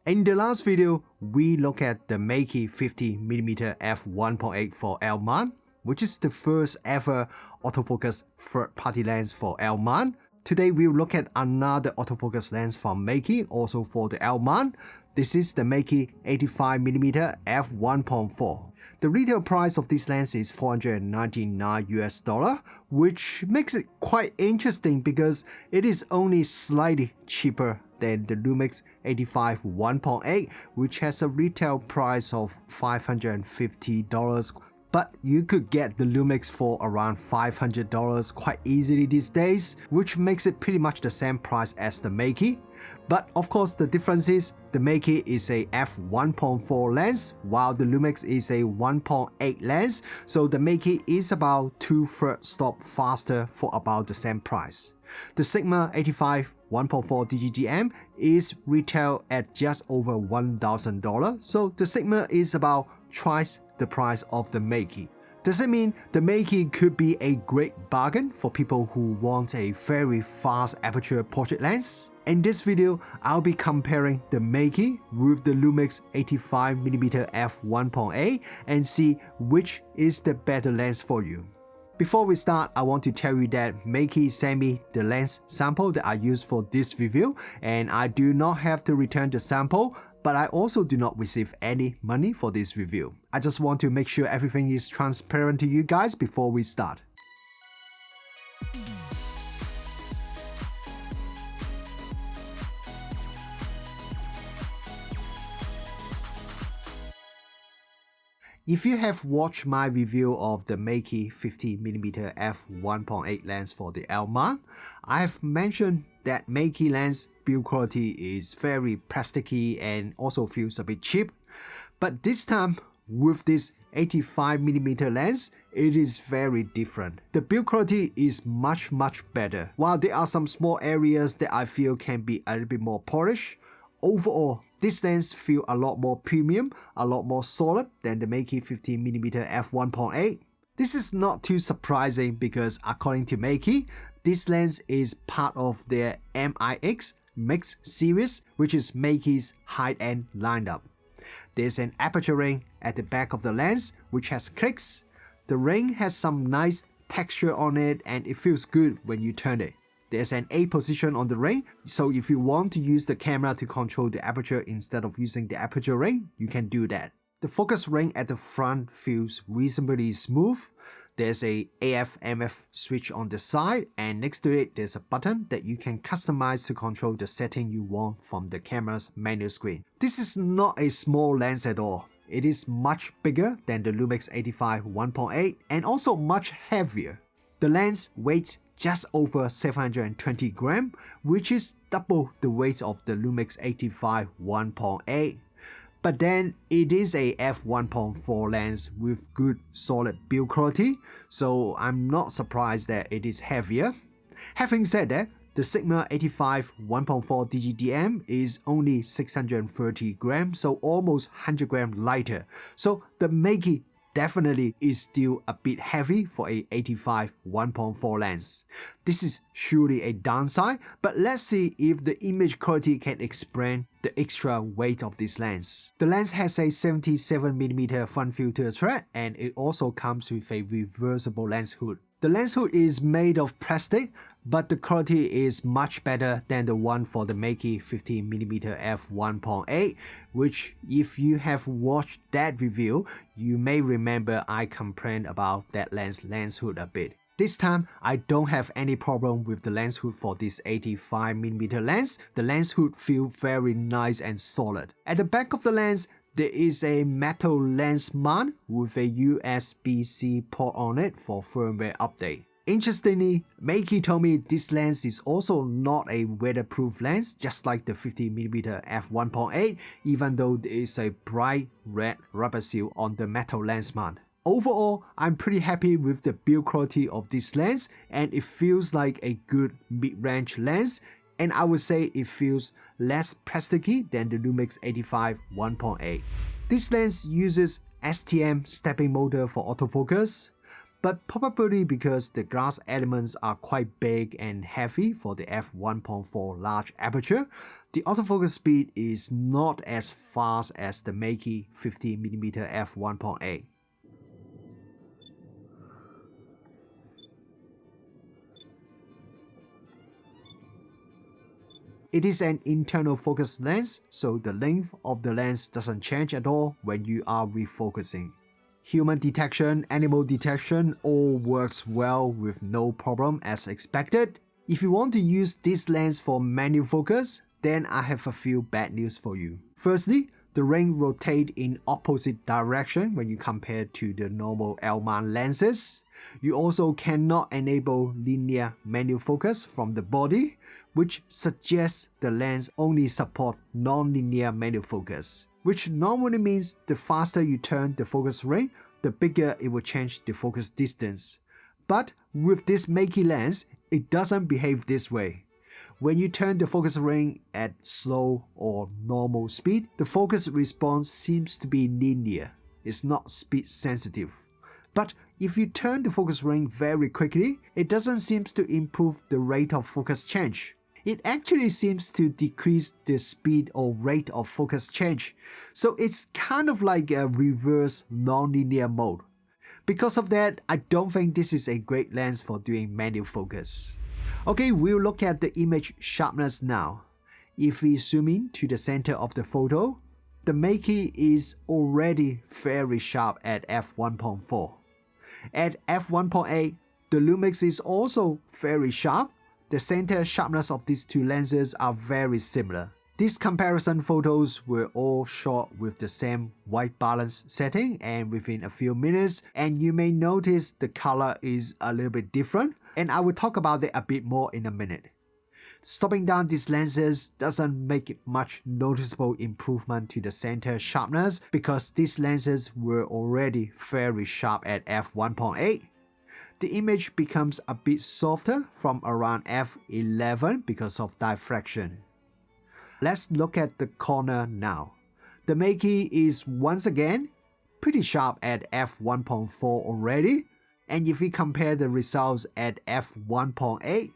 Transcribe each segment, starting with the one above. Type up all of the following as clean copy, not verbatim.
In the last video, we looked at the Meike 85mm f1.8 for L mount, which is the first ever autofocus third-party lens for L mount. Today we'll look at another autofocus lens from Meike, also for the L mount. This is the Meike 85mm f1.4. The retail price of this lens is $499 US, which makes it quite interesting because it is only slightly cheaper than the Lumix 85 1.8, which has a retail price of $550. But you could get the Lumix for around $500 quite easily these days, which makes it pretty much the same price as the Meike. But of course the difference is the Meike is a f1.4 lens while the Lumix is a 1.8 lens, so the Meike is about 2/3 stop faster for about the same price. The Sigma 85 1.4 DGDM is retailed at just over $1,000, so the Sigma is about twice the price of the Meike. Does it mean the Meike could be a great bargain for people who want a very fast aperture portrait lens? In this video, I'll be comparing the Meike with the Lumix 85mm f1.8 and see which is the better lens for you. Before we start, I want to tell you that Meike sent me the lens sample that I used for this review, and I do not have to return the sample, but I also do not receive any money for this review. I just want to make sure everything is transparent to you guys before we start. If you have watched my review of the Meike 50mm f1.8 lens for the L mount, I have mentioned that Meike lens build quality is very plasticky and also feels a bit cheap. But this time, with this 85mm lens, it is very different. The build quality is much better. While there are some small areas that I feel can be a little bit more polished, overall, this lens feels a lot more premium, a lot more solid than the Meike 50mm f1.8. This is not too surprising because according to Meike, this lens is part of their MIX Mix series, which is Meike's high-end lineup. There's an aperture ring at the back of the lens which has clicks. The ring has some nice texture on it and it feels good when you turn it. There's an A position on the ring, so if you want to use the camera to control the aperture instead of using the aperture ring, you can do that. The focus ring at the front feels reasonably smooth. There's a AF/MF switch on the side, and next to it there's a button that you can customize to control the setting you want from the camera's menu screen. This is not a small lens at all. It is much bigger than the Lumix 85 1.8 and also much heavier. The lens weighs just over 720 grams, which is double the weight of the Lumix 85 1.8. But then it is a f1.4 lens with good solid build quality, so I'm not surprised that it is heavier. Having said that, the Sigma 85 1.4 DGDM is only 630 grams, so almost 100 grams lighter. So the Meike definitely is still a bit heavy for a 85 1.4 lens. This is surely a downside, but let's see if the image quality can explain the extra weight of this lens. The lens has a 77mm front filter thread and it also comes with a reversible lens hood. The lens hood is made of plastic, but the quality is much better than the one for the Meike 50mm f1.8, which if you have watched that review, you may remember I complained about that lens hood a bit. This time, I don't have any problem with the lens hood for this 85mm lens. The lens hood feels very nice and solid. At the back of the lens, there is a metal lens mount with a USB-C port on it for firmware update. Interestingly, Meike told me this lens is also not a weatherproof lens, just like the 50mm f1.8, even though there is a bright red rubber seal on the metal lens mount. Overall, I'm pretty happy with the build quality of this lens and it feels like a good mid-range lens, and I would say it feels less plasticky than the Lumix 85 1.8. This lens uses STM stepping motor for autofocus. but probably because the glass elements are quite big and heavy for the f1.4 large aperture, the autofocus speed is not as fast as the Meike 50mm f1.8. It is an internal focus lens, so the length of the lens doesn't change at all when you are refocusing. Human detection, animal detection all works well with no problem as expected. If you want to use this lens for manual focus, then I have a few bad news for you. Firstly, the ring rotates in opposite direction when you compare to the normal L-mount lenses. You also cannot enable linear manual focus from the body, which suggests the lens only supports non-linear manual focus, which normally means the faster you turn the focus ring, the bigger it will change the focus distance. But with this Meike lens, it doesn't behave this way. When you turn the focus ring at slow or normal speed, the focus response seems to be linear. It's not speed sensitive. But if you turn the focus ring very quickly, it doesn't seem to improve the rate of focus change. It actually seems to decrease the speed or rate of focus change. So it's kind of like a reverse non-linear mode. Because of that, I don't think this is a great lens for doing manual focus. Okay, we'll look at the image sharpness now. If we zoom in to the center of the photo, the Meike is already very sharp at f1.4. At f1.8, the Lumix is also very sharp. The center sharpness of these two lenses are very similar. These comparison photos were all shot with the same white balance setting and within a few minutes, and you may notice the color is a little bit different, and I will talk about it a bit more in a minute. Stopping down these lenses doesn't make much noticeable improvement to the center sharpness because these lenses were already very sharp at f1.8. The image becomes a bit softer from around f11 because of diffraction. Let's look at the corner now. The Meike is once again pretty sharp at f1.4 already, and if we compare the results at f1.8,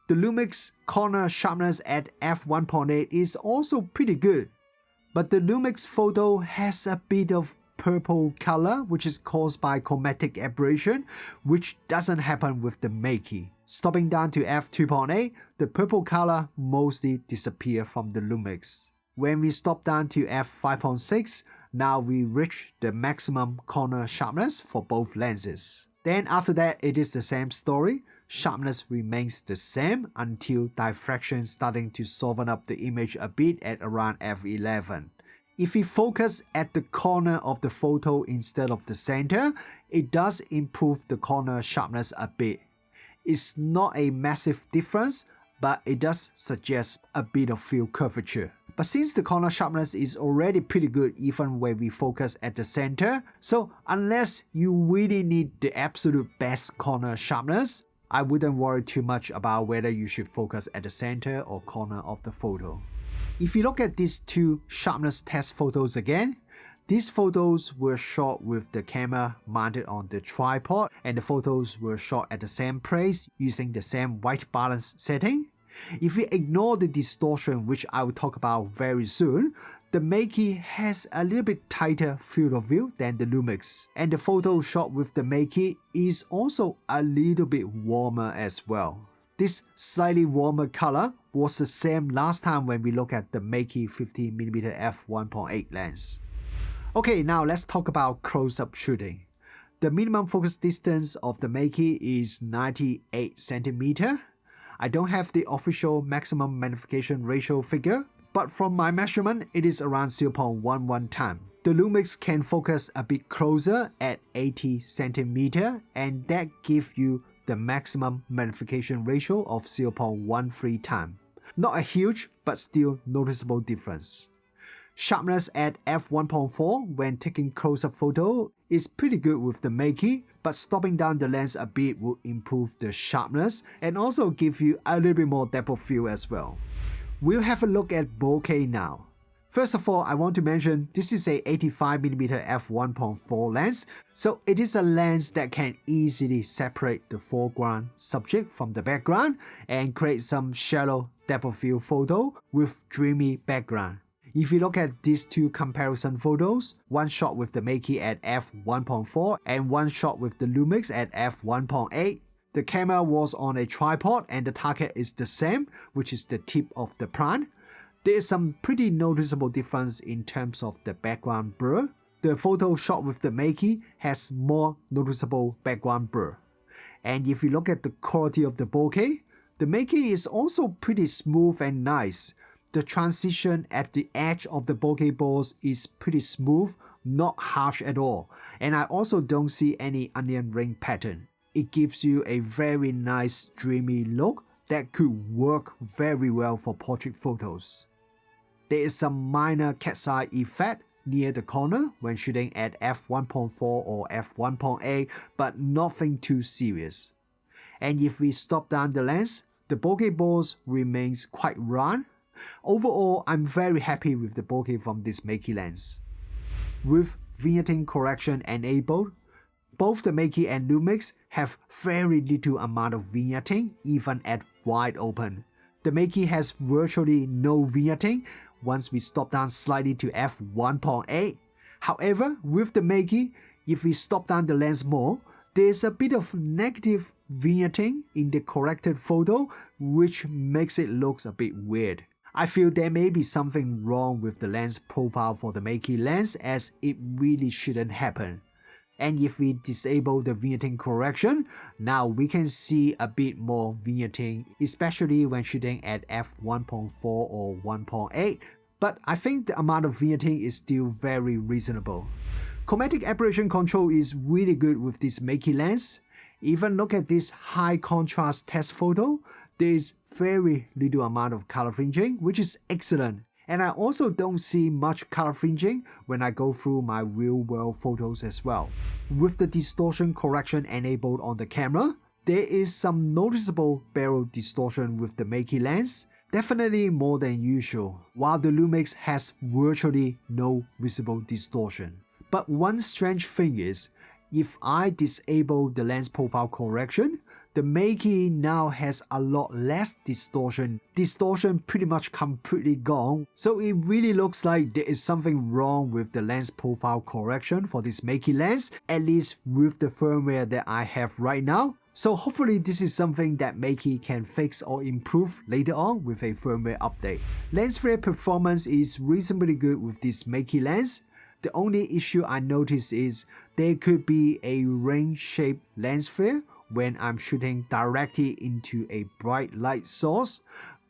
the Lumix corner sharpness at f1.8 is also pretty good. But the Lumix photo has a bit of purple color which is caused by chromatic aberration, which doesn't happen with the Meike. Stopping down to f2.8, the purple color mostly disappears from the Lumix. When we stop down to f5.6, now we reach the maximum corner sharpness for both lenses. Then after that, it is the same story. Sharpness remains the same until diffraction starting to soften up the image a bit at around f11. If we focus at the corner of the photo instead of the center, it does improve the corner sharpness a bit. It's not a massive difference, but it does suggest a bit of field curvature. But since the corner sharpness is already pretty good even when we focus at the center, so unless you really need the absolute best corner sharpness, I wouldn't worry too much about whether you should focus at the center or corner of the photo. If you look at these two sharpness test photos again, these photos were shot with the camera mounted on the tripod, and the photos were shot at the same place using the same white balance setting. If we ignore the distortion, which I will talk about very soon, the Meike has a little bit tighter field of view than the Lumix, and the photo shot with the Meike is also a little bit warmer as well. This slightly warmer color was the same last time when we look at the Meike 50mm f1.8 lens. Okay, now let's talk about close-up shooting. The minimum focus distance of the Meike is 98 cm. I don't have the official maximum magnification ratio figure, but from my measurement, it is around 0.11 times. The Lumix can focus a bit closer at 80 cm, and that gives you the maximum magnification ratio of 0.13 times. Not a huge, but still noticeable difference. Sharpness at f1.4 when taking close-up photo is pretty good with the Meike, but stopping down the lens a bit will improve the sharpness and also give you a little bit more depth of field as well. We'll have a look at bokeh now. First of all, I want to mention this is a 85mm f1.4 lens, so it is a lens that can easily separate the foreground subject from the background and create some shallow depth of field photo with dreamy background. If you look at these two comparison photos, one shot with the Meike at f1.4 and one shot with the Lumix at f1.8, the camera was on a tripod and the target is the same, which is the tip of the plant. There is some pretty noticeable difference in terms of the background blur. The photo shot with the Meike has more noticeable background blur. And if you look at the quality of the bokeh, the Meike is also pretty smooth and nice. The transition at the edge of the bokeh balls is pretty smooth, not harsh at all. And I also don't see any onion ring pattern. It gives you a very nice dreamy look that could work very well for portrait photos. There is some minor cat's eye effect near the corner when shooting at f1.4 or f1.8, but nothing too serious. And if we stop down the lens, the bokeh balls remains quite round. Overall, I'm very happy with the bokeh from this Meike lens. With vignetting correction enabled, both the Meike and Lumix have very little amount of vignetting even at wide open. The Meike has virtually no vignetting once we stop down slightly to f1.8. However, with the Meike, if we stop down the lens more, there's a bit of negative vignetting in the corrected photo, which makes it look a bit weird. I feel there may be something wrong with the lens profile for the Meike lens, as it really shouldn't happen. And if we disable the vignetting correction, now we can see a bit more vignetting, especially when shooting at f1.4 or 1.8, but I think the amount of vignetting is still very reasonable. Chromatic aberration control is really good with this Meike lens. Even look at this high contrast test photo, there is very little amount of color fringing, which is excellent. And I also don't see much color fringing when I go through my real world photos as well. With the distortion correction enabled on the camera, there is some noticeable barrel distortion with the Meike lens, definitely more than usual, while the Lumix has virtually no visible distortion. But one strange thing is, if I disable the lens profile correction, the Meike now has a lot less distortion. Distortion pretty much completely gone, so it really looks like there is something wrong with the lens profile correction for this Meike lens, at least with the firmware that I have right now. So hopefully this is something that Meike can fix or improve later on with a firmware update. Lens flare performance is reasonably good with this Meike lens. The only issue I notice is there could be a ring-shaped lens flare when I'm shooting directly into a bright light source.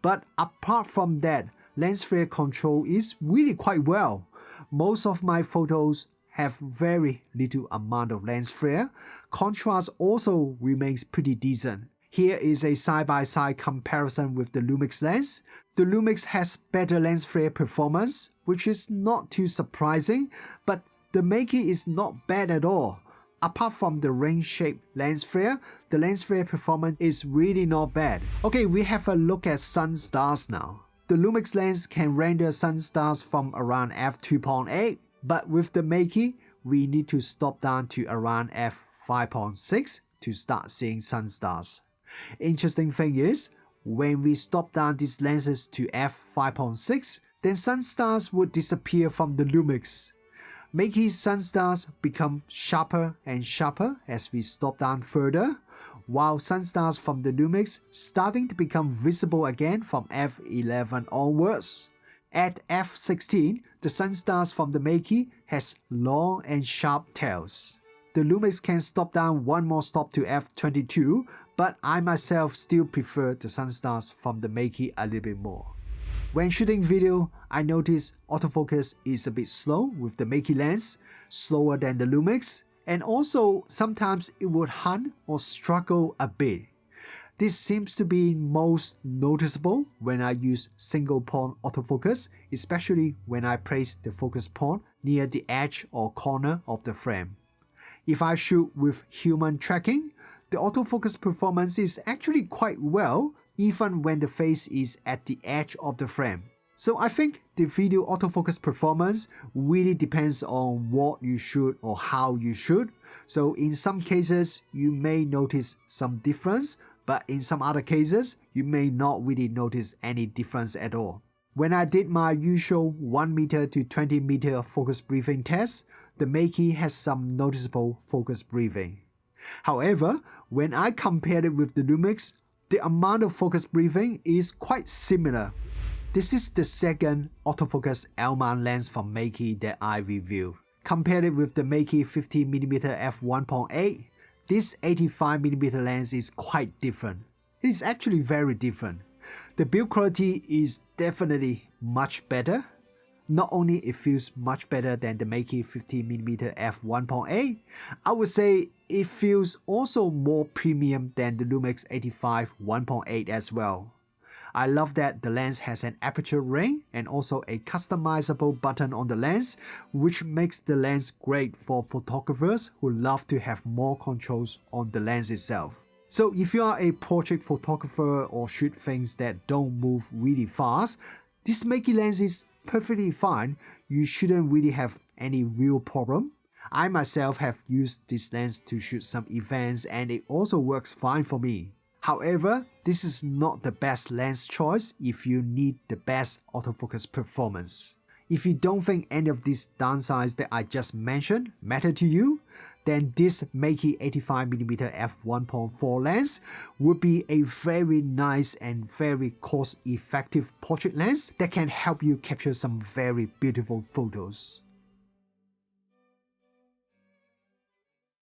But apart from that, lens flare control is really quite well. Most of my photos have very little amount of lens flare. Contrast also remains pretty decent. Here is a side-by-side comparison with the Lumix lens. The Lumix has better lens flare performance, which is not too surprising, but the Meike is not bad at all. Apart from the ring-shaped lens flare, the lens flare performance is really not bad. Okay, we have a look at Sunstars now. The Lumix lens can render Sunstars from around f2.8, but with the Meike, we need to stop down to around f5.6 to start seeing Sunstars. Interesting thing is, when we stop down these lenses to f5.6, then Sunstars would disappear from the Lumix. Meike Sunstars become sharper and sharper as we stop down further, while Sunstars from the Lumix starting to become visible again from f11 onwards. At f16, the Sunstars from the Meike has long and sharp tails. The Lumix can stop down one more stop to f22, but I myself still prefer the Sunstars from the Meike a little bit more. When shooting video, I notice autofocus is a bit slow with the Meike lens, slower than the Lumix, and also sometimes it would hunt or struggle a bit. This seems to be most noticeable when I use single point autofocus, especially when I place the focus point near the edge or corner of the frame. If I shoot with human tracking, the autofocus performance is actually quite well even when the face is at the edge of the frame. So I think the video autofocus performance really depends on what you shoot or how you shoot. So in some cases, you may notice some difference, but in some other cases, you may not really notice any difference at all. When I did my usual 1 meter to 20 meter focus breathing test, the Meike has some noticeable focus breathing. However, when I compared it with the Lumix, the amount of focus breathing is quite similar. This is the second autofocus L-mount lens from Meike that I reviewed. Compared it with the Meike 50mm f1.8, this 85mm lens is quite different. It is actually very different. The build quality is definitely much better. Not only it feels much better than the Meike 50mm f1.8, I would say it feels also more premium than the Lumix 85 1.8 as well. I love that the lens has an aperture ring and also a customizable button on the lens, which makes the lens great for photographers who love to have more controls on the lens itself. So if you are a portrait photographer or shoot things that don't move really fast, this Meike lens is perfectly fine. You shouldn't really have any real problem. I myself have used this lens to shoot some events and it also works fine for me. However, this is not the best lens choice if you need the best autofocus performance. If you don't think any of these downsides that I just mentioned matter to you, then this Meike 85mm f1.4 lens would be a very nice and very cost-effective portrait lens that can help you capture some very beautiful photos.